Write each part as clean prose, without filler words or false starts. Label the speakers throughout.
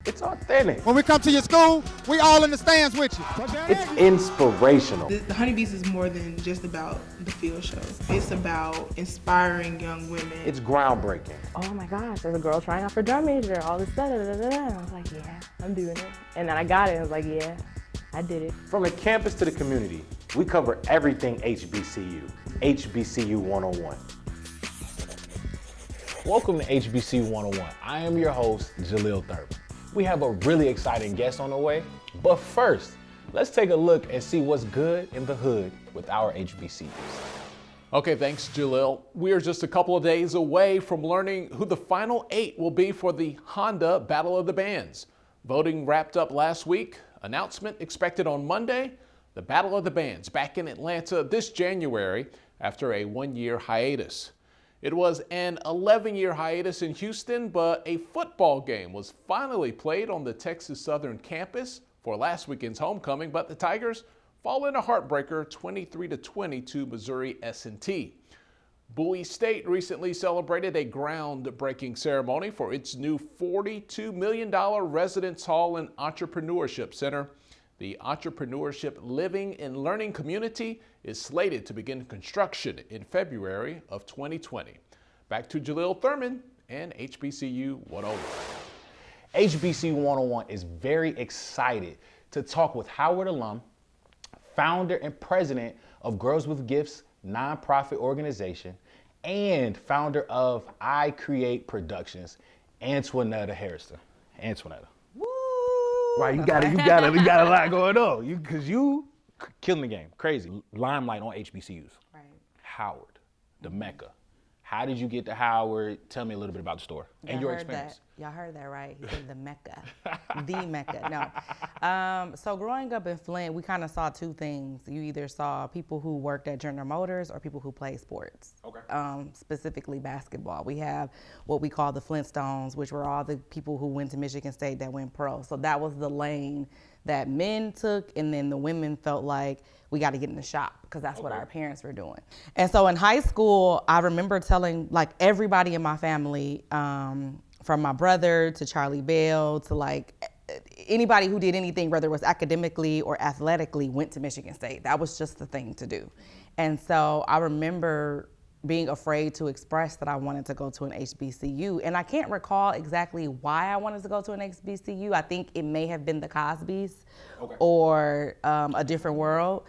Speaker 1: It's authentic.
Speaker 2: When we come to your school, we all in the stands with you.
Speaker 1: It's inspirational.
Speaker 3: The Honeybees is more than just about the field shows. It's about inspiring young women.
Speaker 1: It's groundbreaking.
Speaker 4: Oh my gosh, there's a girl trying out for drum major, all this stuff, And I was like, yeah, I'm doing it. And then I got it, and I was like, yeah, I did it.
Speaker 1: From the campus to the community, we cover everything HBCU. HBCU 101.
Speaker 5: Welcome to HBCU 101. I am your host, Jahliel Thurman. We have a really exciting guest on the way, but first, let's take a look and see what's good in the hood with our HBCUs.
Speaker 6: Okay, thanks, Jahliel. We are just a couple of days away from learning who the final 8 will be for the Honda Battle of the Bands. Voting wrapped up last week. Announcement expected on Monday. The Battle of the Bands back in Atlanta this January after a 1-year hiatus. It was an 11-year hiatus in Houston, but a football game was finally played on the Texas Southern campus for last weekend's homecoming, but the Tigers fall in a heartbreaker 23-20 to Missouri S&T. Bowie State recently celebrated a groundbreaking ceremony for its new $42 million residence hall and entrepreneurship center. The Entrepreneurship Living and Learning Community is slated to begin construction in February of 2020. Back to Jahliel Thurman and HBCU 101.
Speaker 5: HBCU 101 is very excited to talk with Howard alum, founder and president of Girls with Gifts nonprofit organization, and founder of I Create Productions, Antoinetta Hairston. Antoinetta. Right, you got a lot going on. Because you killing the game, crazy. Limelight on HBCUs. Right. Howard, the Mecca. How did you get to Howard? Tell me a little bit about the store and your experience.
Speaker 7: Y'all heard that right? He said the Mecca, the Mecca. No. So growing up in Flint, we kind of saw two things. You either saw people who worked at General Motors or people who played sports. Okay. Specifically basketball. We have what we call the Flintstones, which were all the people who went to Michigan State that went pro. So that was the lane that men took, and then the women felt like we got to get in the shop because that's what our parents were doing. And so in high school, I remember telling like everybody in my family, from my brother to Charlie Bell to like anybody who did anything, whether it was academically or athletically, went to Michigan State. That was just the thing to do. And so I remember being afraid to express that I wanted to go to an HBCU. And I can't recall exactly why I wanted to go to an HBCU. I think it may have been the Cosbys or A Different World,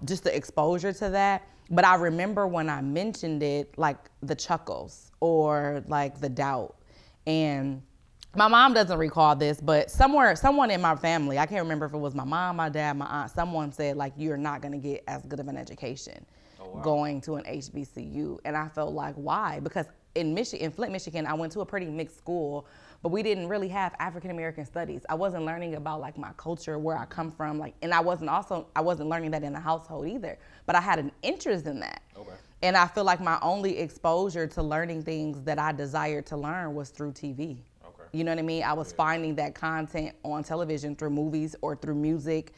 Speaker 7: just the exposure to that. But I remember when I mentioned it, like the chuckles or like the doubt. And my mom doesn't recall this, but someone in my family, I can't remember if it was my mom, my dad, my aunt, someone said like, you're not gonna get as good of an education going to an HBCU. And I felt like, why? Because in Flint, Michigan, I went to a pretty mixed school, but we didn't really have African-American studies. I wasn't learning about like my culture, where I come from, like, and I wasn't learning that in the household either, but I had an interest in that. Okay. And I feel like my only exposure to learning things that I desired to learn was through TV. Okay. You know what I mean? I was finding that content on television through movies or through music.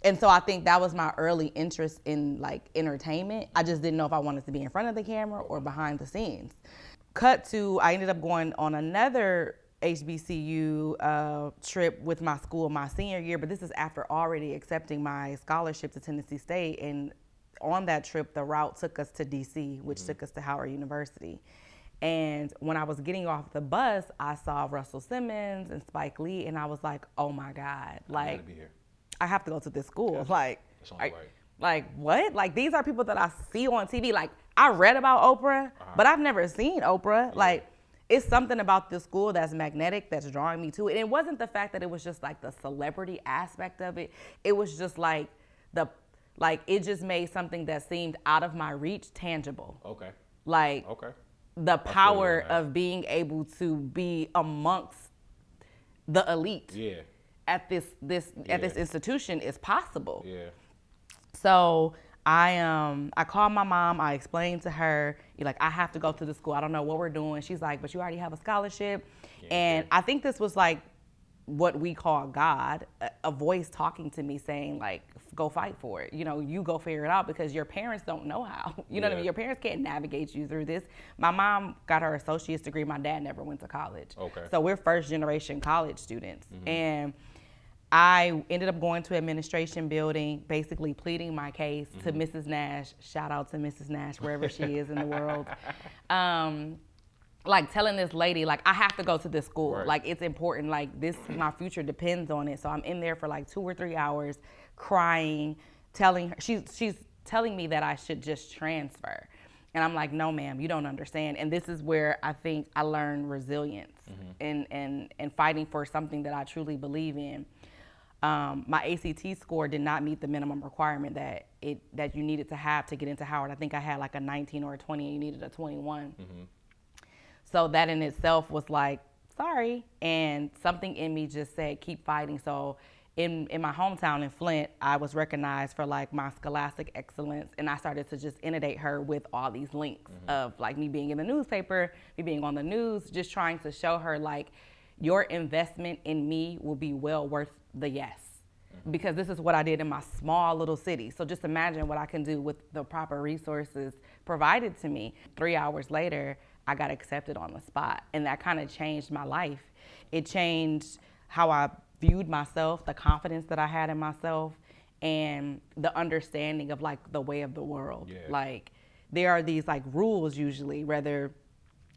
Speaker 7: And so I think that was my early interest in like entertainment. I just didn't know if I wanted to be in front of the camera or behind the scenes. Cut to, I ended up going on another HBCU trip with my school my senior year, but this is after already accepting my scholarship to Tennessee State. And on that trip, the route took us to DC, which took us to Howard University. And when I was getting off the bus, I saw Russell Simmons and Spike Lee, and I was like, oh my God, like, I have to go to this school. Like, like what? Like, these are people that I see on TV. Like, I read about Oprah, but I've never seen Oprah. Yeah. Like, it's something about this school that's magnetic, that's drawing me to it. And it wasn't the fact that it was just like the celebrity aspect of it. It was just like it just made something that seemed out of my reach tangible. Okay. Like, the power of being able to be amongst the elite. Yeah. At this institution is possible. Yeah. So I called my mom. I explained to her, like, I have to go to the school. I don't know what we're doing. She's like, but you already have a scholarship. Yeah, and I think this was like what we call God. a voice talking to me saying like, go fight for it. You know, you go figure it out because your parents don't know how. You know what I mean? Your parents can't navigate you through this. My mom got her associate's degree. My dad never went to college.
Speaker 5: Okay.
Speaker 7: So we're first generation college students. And I ended up going to administration building, basically pleading my case to Mrs. Nash. Shout out to Mrs. Nash, wherever she is in the world. Like telling this lady, like, I have to go to this school.
Speaker 5: Right.
Speaker 7: Like, it's important. Like, this, my future depends on it. So I'm in there for like 2 or 3 hours crying, telling her, she's telling me that I should just transfer. And I'm like, no, ma'am, you don't understand. And this is where I think I learned resilience and fighting for something that I truly believe in. My ACT score did not meet the minimum requirement that you needed to have to get into Howard. I think I had like a 19 or a 20 and you needed a 21. So that in itself was like, sorry. And something in me just said, keep fighting. So in my hometown in Flint, I was recognized for like my scholastic excellence. And I started to just inundate her with all these links of like me being in the newspaper, me being on the news, just trying to show her like, your investment in me will be well worth the yes. Because this is what I did in my small little city. So just imagine what I can do with the proper resources provided to me. 3 hours later, I got accepted on the spot. And that kind of changed my life. It changed how I viewed myself, the confidence that I had in myself, and the understanding of like the way of the world. Like there are these like rules usually, whether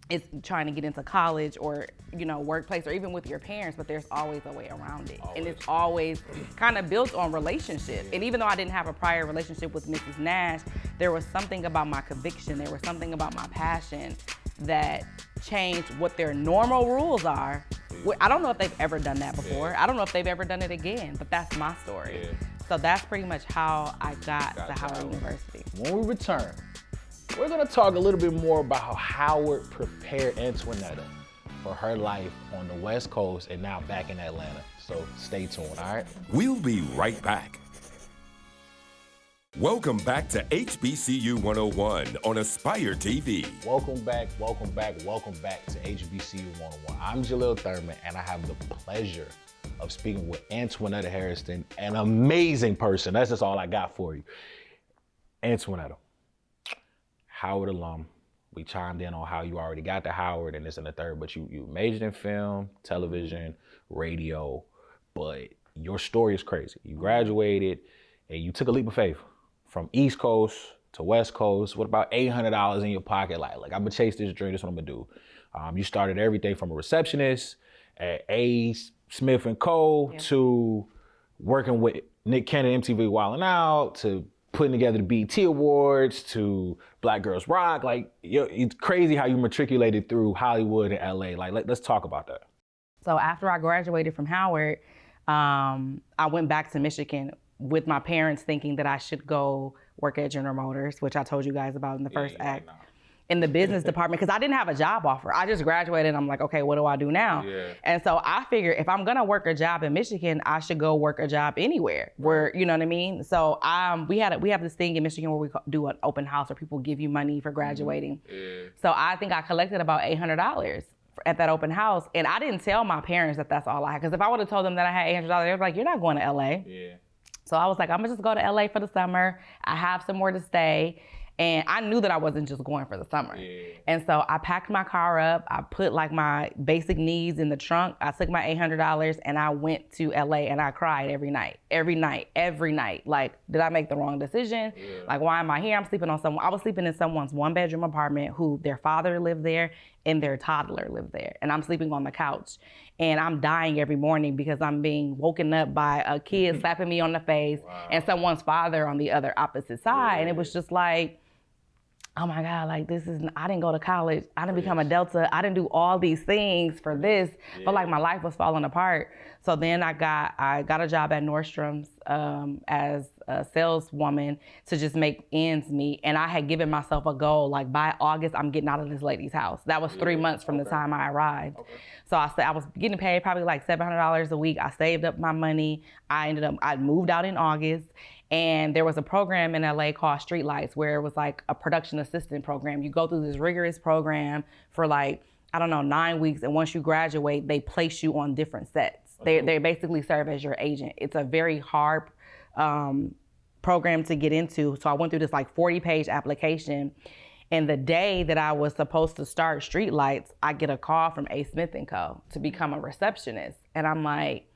Speaker 7: it's trying to get into college or, you know, workplace or even with your parents, but there's always a way around it. And it's always kind of built on relationship. And even though I didn't have a prior relationship with Mrs. Nash, there was something about my conviction, there was something about my passion that changed what their normal rules are. I don't know if they've ever done that before. I don't know if they've ever done it again, but that's my story. So that's pretty much how I got to Howard University.
Speaker 5: When we return, we're gonna talk a little bit more about how Howard prepared Antoinetta for her life on the West Coast and now back in Atlanta. So stay tuned, all right?
Speaker 8: We'll be right back. Welcome back to HBCU 101 on Aspire TV.
Speaker 5: Welcome back to HBCU 101. I'm Jahliel Thurman, and I have the pleasure of speaking with Antoinetta Hairston, an amazing person. That's just all I got for you. Antoinetta, Howard alum. We chimed in on how you already got to Howard and this and the third, but you majored in film, television, radio, but your story is crazy. You graduated and you took a leap of faith from East Coast to West Coast with about $800 in your pocket. Like I'm gonna chase this dream, this is what I'm gonna do. You started everything from a receptionist at A. Smith & Co. to working with Nick Cannon, MTV Wildin' Out, to putting together the BET Awards, to Black Girls Rock. Like, it's crazy how you matriculated through Hollywood and LA. Like, let's talk about that.
Speaker 7: So after I graduated from Howard, I went back to Michigan with my parents thinking that I should go work at General Motors, which I told you guys about in the first act, in the business department, because I didn't have a job offer. I just graduated and I'm like, okay, what do I do now? And so I figured if I'm gonna work a job in Michigan, I should go work a job anywhere where, you know what I mean? So we have this thing in Michigan where we do an open house where people give you money for graduating. So I think I collected about $800 at that open house. And I didn't tell my parents that that's all I had. Because if I would have told them that I had $800, they were like, you're not going to LA. So I was like, I'm gonna just go to LA for the summer. I have somewhere to stay. And I knew that I wasn't just going for the summer. And so I packed my car up. I put like my basic needs in the trunk. I took my $800 and I went to LA and I cried every night. Like, did I make the wrong decision? Like, why am I here? I was sleeping in someone's 1-bedroom apartment who their father lived there and their toddler lived there. And I'm sleeping on the couch. And I'm dying every morning because I'm being woken up by a kid slapping me on the face and someone's father on the other opposite side. And it was just like, oh my God, like I didn't go to college. I didn't become a Delta. I didn't do all these things for this, but like my life was falling apart. So then I got a job at Nordstrom's as a saleswoman to just make ends meet. And I had given myself a goal, like by August, I'm getting out of this lady's house. That was 3 months from the time I arrived. So I was getting paid probably like $700 a week. I saved up my money. I moved out in August. And there was a program in LA called Streetlights where it was like a production assistant program. You go through this rigorous program for like, I don't know, 9 weeks. And once you graduate, they place you on different sets. They basically serve as your agent. It's a very hard program to get into. So I went through this like 40-page application. And the day that I was supposed to start Streetlights, I get a call from A. Smith & Co. to become a receptionist. And I'm like,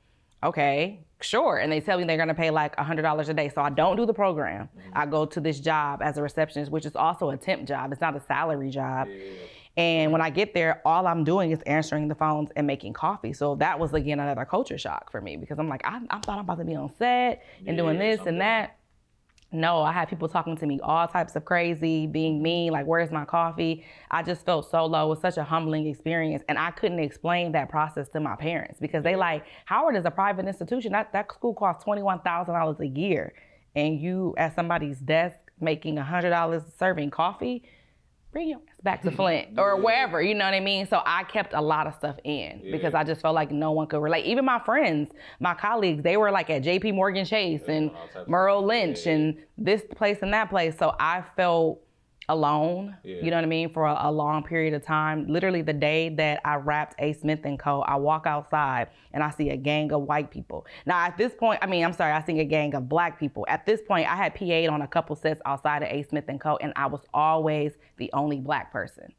Speaker 7: okay, sure. And they tell me they're gonna pay like $100 a day. So I don't do the program. I go to this job as a receptionist, which is also a temp job. It's not a salary job. And when I get there, all I'm doing is answering the phones and making coffee. So that was, again, another culture shock for me because I'm like, I thought I'm about to be on set and doing this and that. No, I had people talking to me all types of crazy, being mean, like, where's my coffee? I just felt so low. It was such a humbling experience. And I couldn't explain that process to my parents because they like, Howard is a private institution. That school costs $21,000 a year. And you at somebody's desk making $100 serving coffee, bring your ass back to Flint or wherever, you know what I mean? So I kept a lot of stuff in because I just felt like no one could relate. Even my friends, my colleagues, they were like at JP Morgan Chase and Merrill Lynch and this place and that place. So I felt alone, you know what I mean, for a long period of time. Literally the day that I wrapped A. Smith & Co., I walk outside and I see a gang of white people. Now at this point, I see a gang of black people. At this point, I had PA'd on a couple sets outside of A. Smith & Co. and I was always the only black person.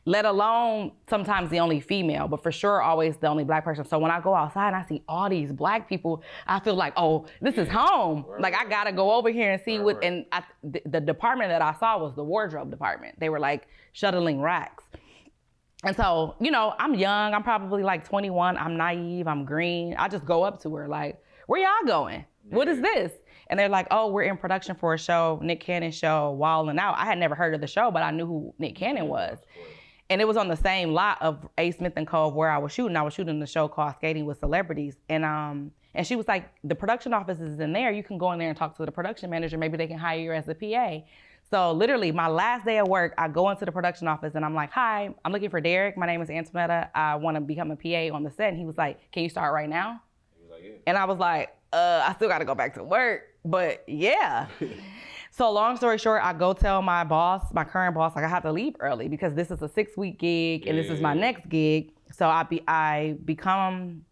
Speaker 7: Let alone sometimes the only female, but for sure always the only black person. So when I go outside and I see all these black people, I feel like, oh, this is home. Like I gotta go over here and see the department that I saw was the wardrobe department. They were like shuttling racks. And so, you know, I'm young, I'm probably like 21, I'm naive, I'm green. I just go up to her like, where y'all going? What is this? And they're like, oh, we're in production for a show, Nick Cannon's show, Wildin' Out. I had never heard of the show, but I knew who Nick Cannon was. And it was on the same lot of A. Smith & Co. where I was shooting. I was shooting the show called Skating with Celebrities. And she was like, the production office is in there. You can go in there and talk to the production manager. Maybe they can hire you as a PA. So literally my last day of work, I go into the production office and I'm like, hi, I'm looking for Derek. My name is Antoinetta. I want to become a PA on the set. And he was like, can you start right now? He was like, yeah. And I was like, I still got to go back to work, but yeah. So long story short, I go tell my boss, my current boss, like I have to leave early because this is a 6-week gig and this is my next gig. So I become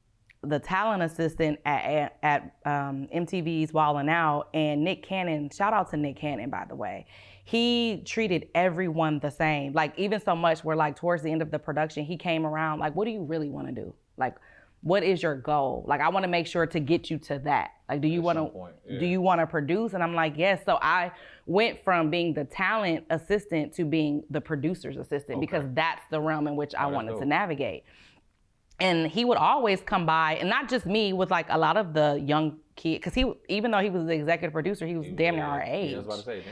Speaker 7: the talent assistant at MTV's Wildin' Out, and Nick Cannon, shout out to Nick Cannon, by the way. He treated everyone the same. Like even so much where like towards the end of the production, he came around like, what do you really want to do? Like, what is your goal? Like, I want to make sure to get you to that. Like, do you want to produce? And I'm like, yes. So I went from being the talent assistant to being the producer's assistant because that's the realm in which I wanted to navigate. And he would always come by, and not just me, with like a lot of the young kids, because even though he was the executive producer, he was damn near our age. Yeah, I was about to say,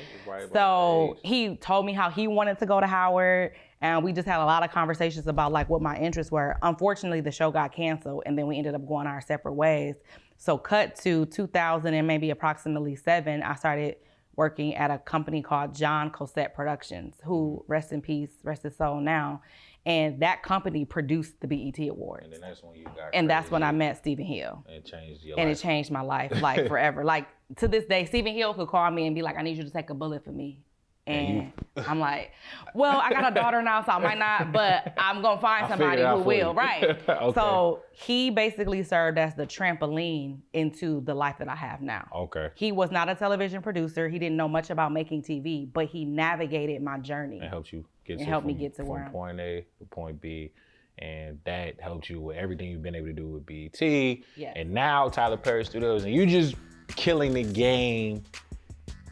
Speaker 7: so he told me how he wanted to go to Howard, and we just had a lot of conversations about like what my interests were. Unfortunately, the show got canceled, and then we ended up going our separate ways. So cut to 2000 and maybe approximately 7, I started working at a company called John Cosette Productions, who, rest in peace, rest his soul now. And that company produced the BET Awards. And then that's when you got crazy. That's when I met Stephen Hill. And it changed your life. And it changed my life, like forever. Like to this day, Stephen Hill could call me and be like, I need you to take a bullet for me. And I'm like, well, I got a daughter now, so I might not, but I'm gonna find somebody who will, right? Okay. So he basically served as the trampoline into the life that I have now. Okay. He was not a television producer. He didn't know much about making TV, but he navigated my journey.
Speaker 5: It helped you get
Speaker 7: me get to where I'm
Speaker 5: point A to point B. And that helped you with everything you've been able to do with BET. Yes. And now Tyler Perry Studios, and you just killing the game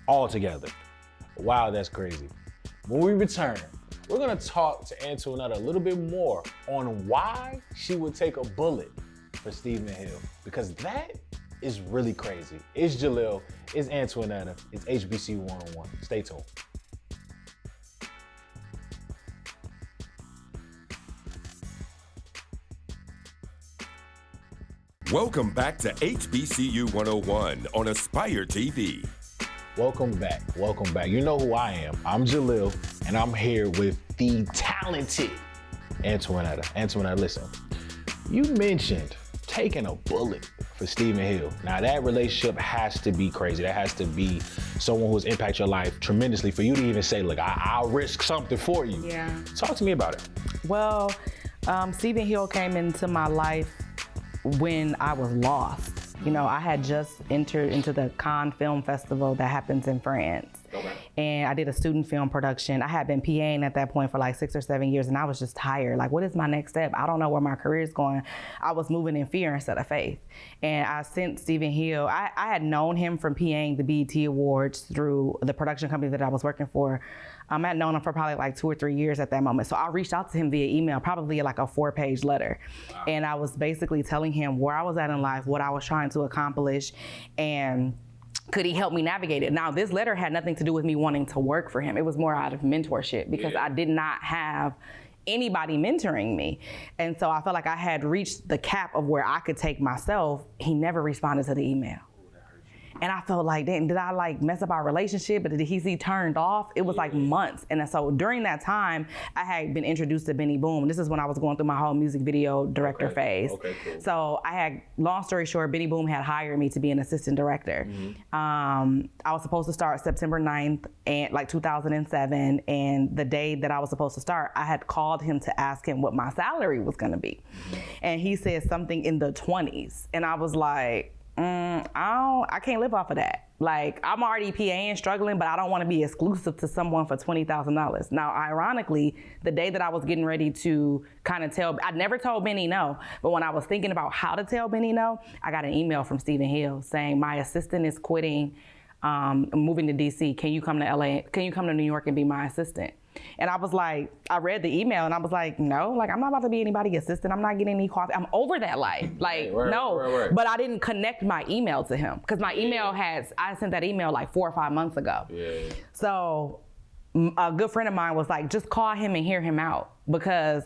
Speaker 5: altogether. Wow, that's crazy. When we return, we're gonna talk to Antoinetta a little bit more on why she would take a bullet for Stephen Hill, because that is really crazy. It's Jahliel, it's Antoinetta, it's HBCU 101. Stay tuned.
Speaker 8: Welcome back to HBCU 101 on Aspire TV.
Speaker 5: Welcome back, welcome back. You know who I am. I'm Jahliel, and I'm here with the talented Antoinetta. Antoinetta, listen, you mentioned taking a bullet for Stephen Hill. Now that relationship has to be crazy. That has to be someone who's impacted your life tremendously for you to even say, look, I'll risk something for you.
Speaker 7: Yeah.
Speaker 5: Talk to me about it.
Speaker 7: Well, Stephen Hill came into my life when I was lost. You know, I had just entered into the Cannes Film Festival that happens in France. And I did a student film production. I had been PAing at that point for like 6 or 7 years, and I was just tired. Like, what is my next step? I don't know where my career is going. I was moving in fear instead of faith. And I sent Stephen Hill. I had known him from PAing the BET Awards through the production company that I was working for. I had known him for probably like 2 or 3 years at that moment. So I reached out to him via email, probably like a 4-page letter. Wow. And I was basically telling him where I was at in life, what I was trying to accomplish, and could he help me navigate it? Now, this letter had nothing to do with me wanting to work for him. It was more out of mentorship because I did not have anybody mentoring me. And so I felt like I had reached the cap of where I could take myself. He never responded to the email. And I felt like, did I like mess up our relationship? But did he see turned off? It was like months. And so during that time, I had been introduced to Benny Boom. This is when I was going through my whole music video director phase. Okay, cool. So I had, long story short, Benny Boom had hired me to be an assistant director. I was supposed to start September 9th, and like 2007. And the day that I was supposed to start, I had called him to ask him what my salary was gonna be. And he said something in the 20s. And I was like, I can't live off of that. Like, I'm already PAing, struggling, but I don't want to be exclusive to someone for $20,000. Now, ironically, the day that I was getting ready to kind of tell, I never told Benny no, but when I was thinking about how to tell Benny no, I got an email from Stephen Hill saying, my assistant is quitting, moving to DC. Can you come to LA? Can you come to New York and be my assistant? And I was like, I read the email and I was like, no, like I'm not about to be anybody's assistant. I'm not getting any coffee. I'm over that life. Like, no. But I didn't connect my email to him because my email I sent that email like 4 or 5 months ago. So a good friend of mine was like, just call him and hear him out because.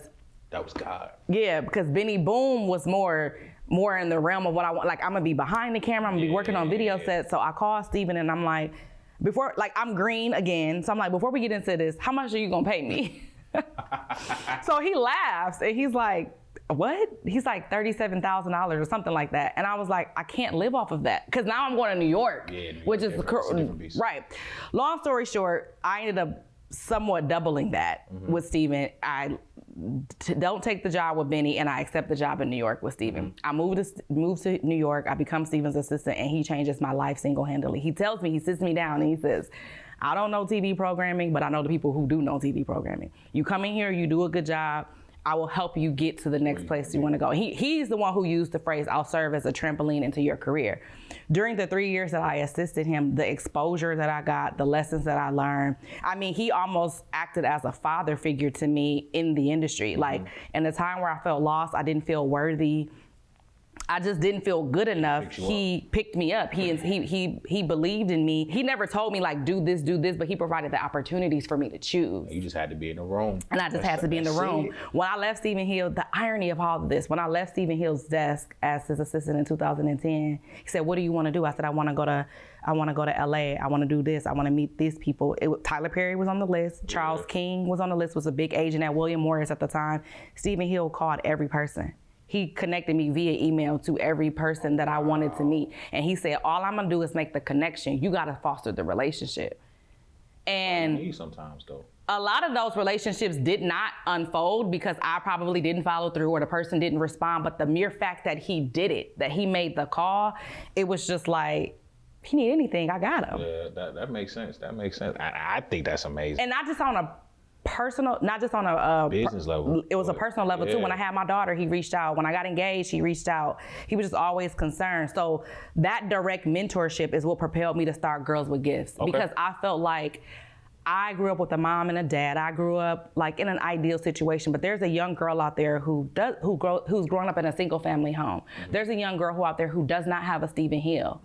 Speaker 5: That was God.
Speaker 7: Yeah, because Benny Boom was more in the realm of what I want. Like, I'm gonna be behind the camera. I'm gonna be working on video sets. So I called Steven and I'm like, I'm green again. So I'm like, before we get into this, how much are you gonna pay me? So he laughs and he's like, what? He's like $37,000 or something like that. And I was like, I can't live off of that. Cause now I'm going to New York, which is right. Long story short, I ended up somewhat doubling that with Steven. I don't take the job with Benny and I accept the job in New York with Steven. I moved to New York, I become Steven's assistant and he changes my life single-handedly. He tells me, he sits me down and he says, I don't know TV programming, but I know the people who do know TV programming. You come in here, you do a good job, I will help you get to the next place you want to go. He's the one who used the phrase, I'll serve as a trampoline into your career. During the 3 years that I assisted him, the exposure that I got, the lessons that I learned, I mean, he almost acted as a father figure to me in the industry. Like, in the time where I felt lost, I didn't feel worthy, I just didn't feel good enough. He picked me up. He believed in me. He never told me like do this, but he provided the opportunities for me to choose.
Speaker 5: You just had to be in the room.
Speaker 7: And I just had to be in the room. When I left Stephen Hill, the irony of all of this, when I left Stephen Hill's desk as his assistant in 2010, he said, what do you want to do? I said, I want to go to LA. I want to do this. I want to meet these people. Tyler Perry was on the list. Charles King was on the list, was a big agent at William Morris at the time. Stephen Hill called every person. He connected me via email to every person that I wanted to meet. And he said, all I'm gonna do is make the connection. You gotta foster the relationship. And
Speaker 5: sometimes though.
Speaker 7: A lot of those relationships did not unfold because I probably didn't follow through or the person didn't respond. But the mere fact that he did it, that he made the call, it was just like, if he need anything, I got him.
Speaker 5: Yeah, that makes sense. That makes sense. I think that's amazing.
Speaker 7: And not just on a personal, not just on a
Speaker 5: business level.
Speaker 7: It was a personal level too. When I had my daughter, he reached out. When I got engaged, he reached out. He was just always concerned. So that direct mentorship is what propelled me to start Girls with Gifts because I felt like I grew up with a mom and a dad. I grew up like in an ideal situation, but there's a young girl out there who's grown up in a single family home. There's a young girl out there who does not have a Stephen Hill.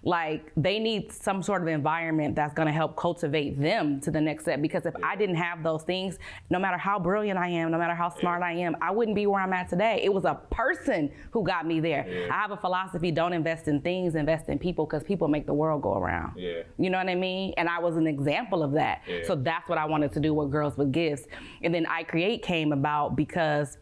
Speaker 7: Like they need some sort of environment that's gonna help cultivate them to the next step because if I didn't have those things, no matter how brilliant I am, no matter how smart I am, I wouldn't be where I'm at today. It was a person who got me there. I have a philosophy, don't invest in things, invest in people because people make the world go around. You know what I mean? And I was an example of that. So that's what I wanted to do with Girls with Gifts. And then I Create came about because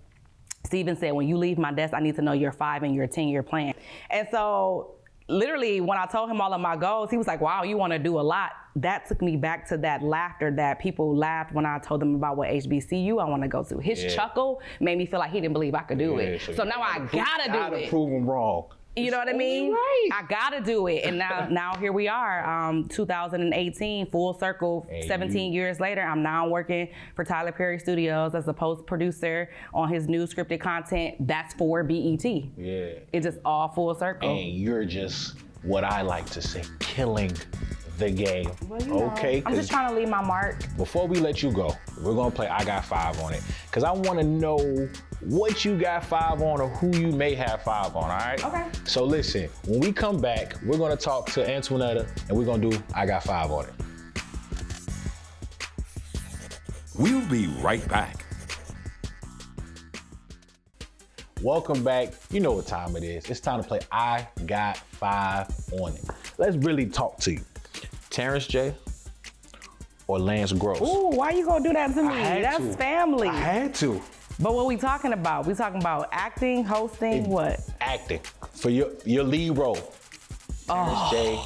Speaker 7: Stephen said, when you leave my desk, I need to know your 5 and your 10-year plan. And so literally, when I told him all of my goals, he was like, wow, you want to do a lot. That took me back to that laughter that people laughed when I told them about what HBCU I want to go to. His chuckle made me feel like he didn't believe I could do it. So now I gotta do it.
Speaker 5: Prove him wrong.
Speaker 7: You know what I mean?
Speaker 5: Right.
Speaker 7: I gotta do it. And now here we are, 2018, full circle, 17 years later. I'm now working for Tyler Perry Studios as a post-producer on his new scripted content. That's for BET.
Speaker 5: Yeah.
Speaker 7: It's just all full circle.
Speaker 5: And you're just, what I like to say, killing the game.
Speaker 7: Well, you know,
Speaker 5: Okay?
Speaker 7: I'm just trying to leave my mark.
Speaker 5: Before we let you go, we're gonna play I Got 5 on it. Cause I wanna know what you got 5 on or who you may have 5 on, all right?
Speaker 7: Okay.
Speaker 5: So listen, when we come back, we're gonna talk to Antoinetta and we're gonna do I Got 5 on it.
Speaker 8: We'll be right back.
Speaker 5: Welcome back. You know what time it is. It's time to play I Got 5 on it. Let's really talk to you. Terrence J or Lance Gross?
Speaker 7: Ooh, why you gonna do that to me?
Speaker 5: had
Speaker 7: That's
Speaker 5: to.
Speaker 7: family.
Speaker 5: I had to.
Speaker 7: But what we talking about? We talking about acting, hosting, what?
Speaker 5: Acting for your lead role. Terrence J,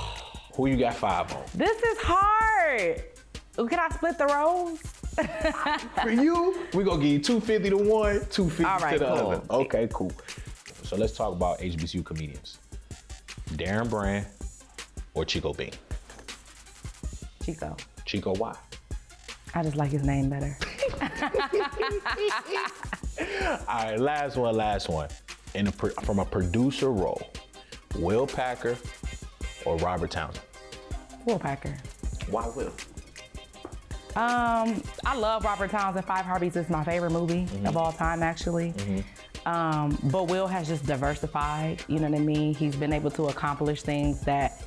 Speaker 5: who you got 5 on?
Speaker 7: This is hard. Can I split the roles?
Speaker 5: For you, we're gonna give you 250 to one, 250
Speaker 7: All right,
Speaker 5: to the
Speaker 7: cool.
Speaker 5: other. Okay, cool. So let's talk about HBCU comedians. Darren Brand or Chico Bean?
Speaker 7: Chico.
Speaker 5: Chico, why?
Speaker 7: I just like his name better.
Speaker 5: All right, last one. From a producer role, Will Packer or Robert Townsend?
Speaker 7: Will Packer.
Speaker 5: Why Will?
Speaker 7: I love Robert Townsend. 5 Heartbeats is my favorite movie of all time, actually. But Will has just diversified, you know what I mean? He's been able to accomplish things that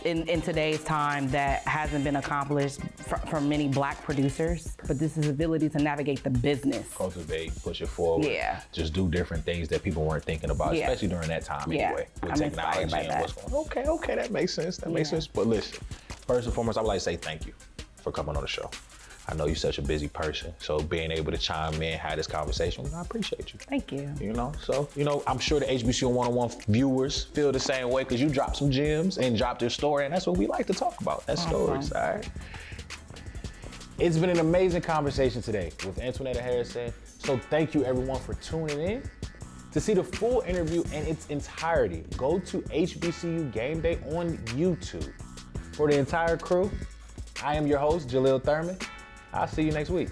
Speaker 7: in today's time that hasn't been accomplished from many Black producers. But this is his ability to navigate the business.
Speaker 5: Cultivate, push it forward.
Speaker 7: Yeah.
Speaker 5: Just do different things that people weren't thinking about,
Speaker 7: Yeah.
Speaker 5: especially during that time
Speaker 7: Yeah.
Speaker 5: anyway. With
Speaker 7: I'm
Speaker 5: technology
Speaker 7: inspired by
Speaker 5: and
Speaker 7: that.
Speaker 5: what's going on. Okay, that makes sense. That makes
Speaker 7: Yeah.
Speaker 5: sense. But listen, first and foremost, I would like to say thank you for coming on the show. I know you're such a busy person, so being able to chime in, have this conversation, I appreciate you.
Speaker 7: Thank you.
Speaker 5: You know, so, I'm sure the HBCU 101 viewers feel the same way because you dropped some gems and dropped your story, and that's what we like to talk about. That's stories, all right? It's been an amazing conversation today with Antoinetta Hairston. So thank you everyone for tuning in. To see the full interview in its entirety, go to HBCU Game Day on YouTube. For the entire crew, I am your host, Jahliel Thurman. I'll see you next week.